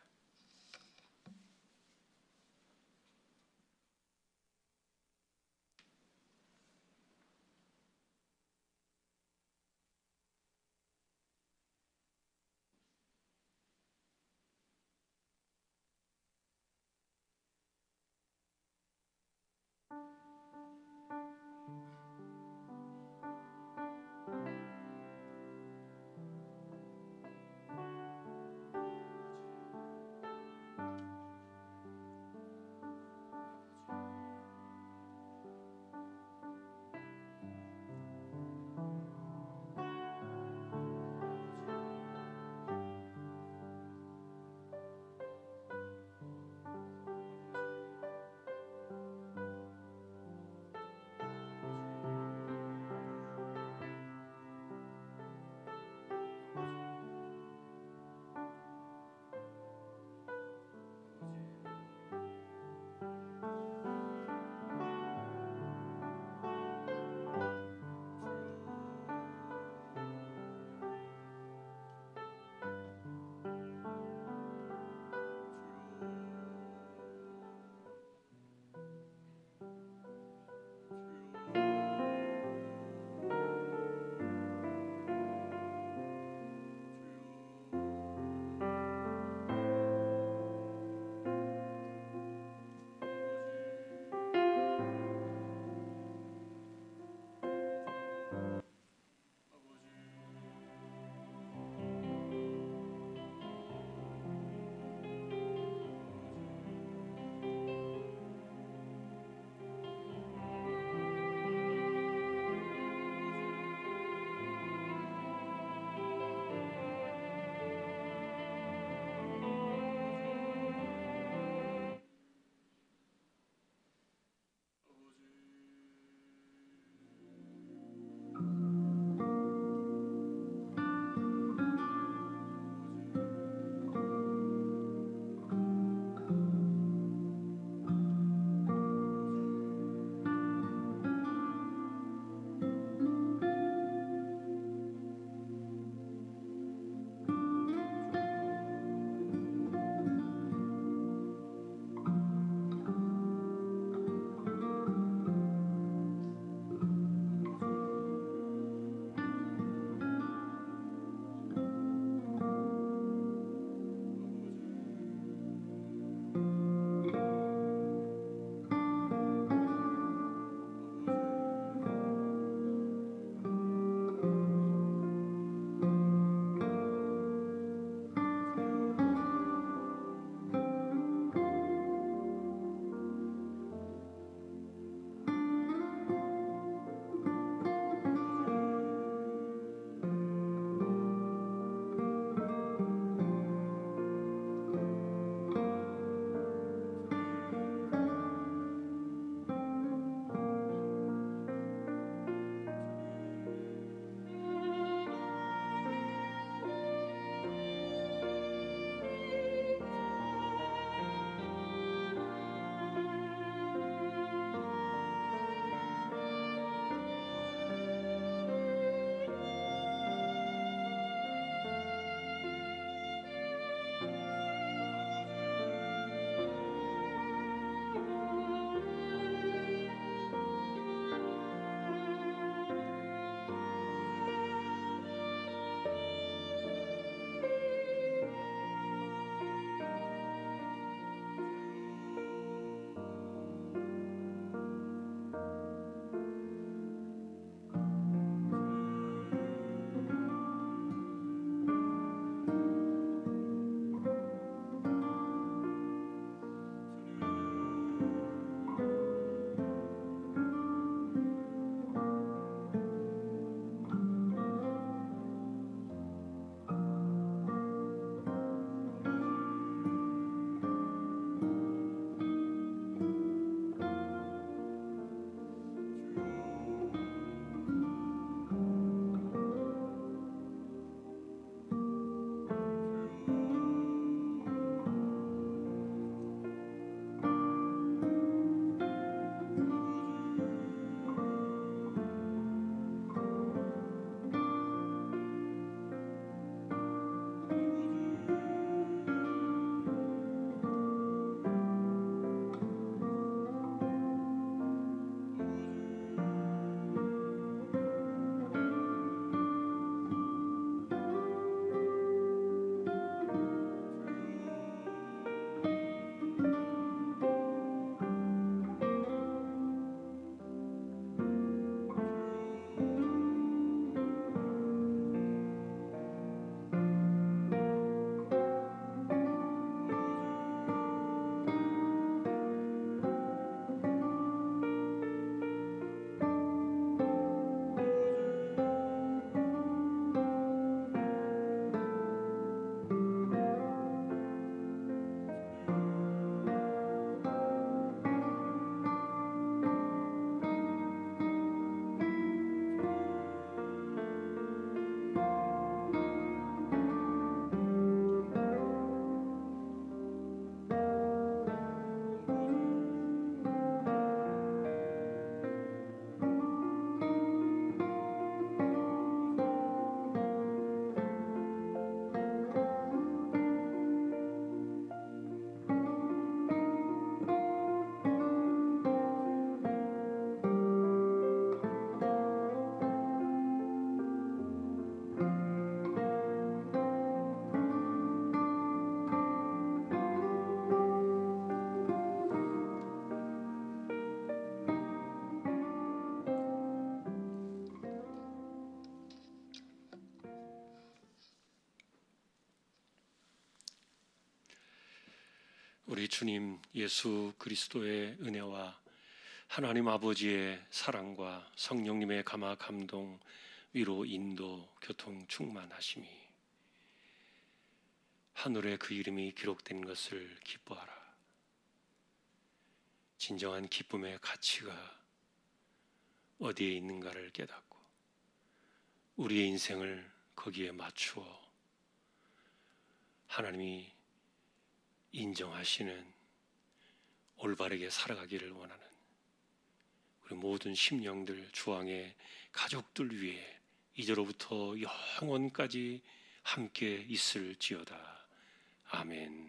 우리 주님 예수 그리스도의 은혜와 하나님 아버지의 사랑과 성령님의 감화 감동, 위로 인도, 교통 충만하심이 하늘에 그 이름이 기록된 것을 기뻐하라. 진정한 기쁨의 가치가 어디에 있는가를 깨닫고 우리의 인생을 거기에 맞추어 하나님이 인정하시는 올바르게 살아가기를 원하는 우리 모든 심령들, 주왕의 가족들 위해 이제로부터 영원까지 함께 있을지어다. 아멘.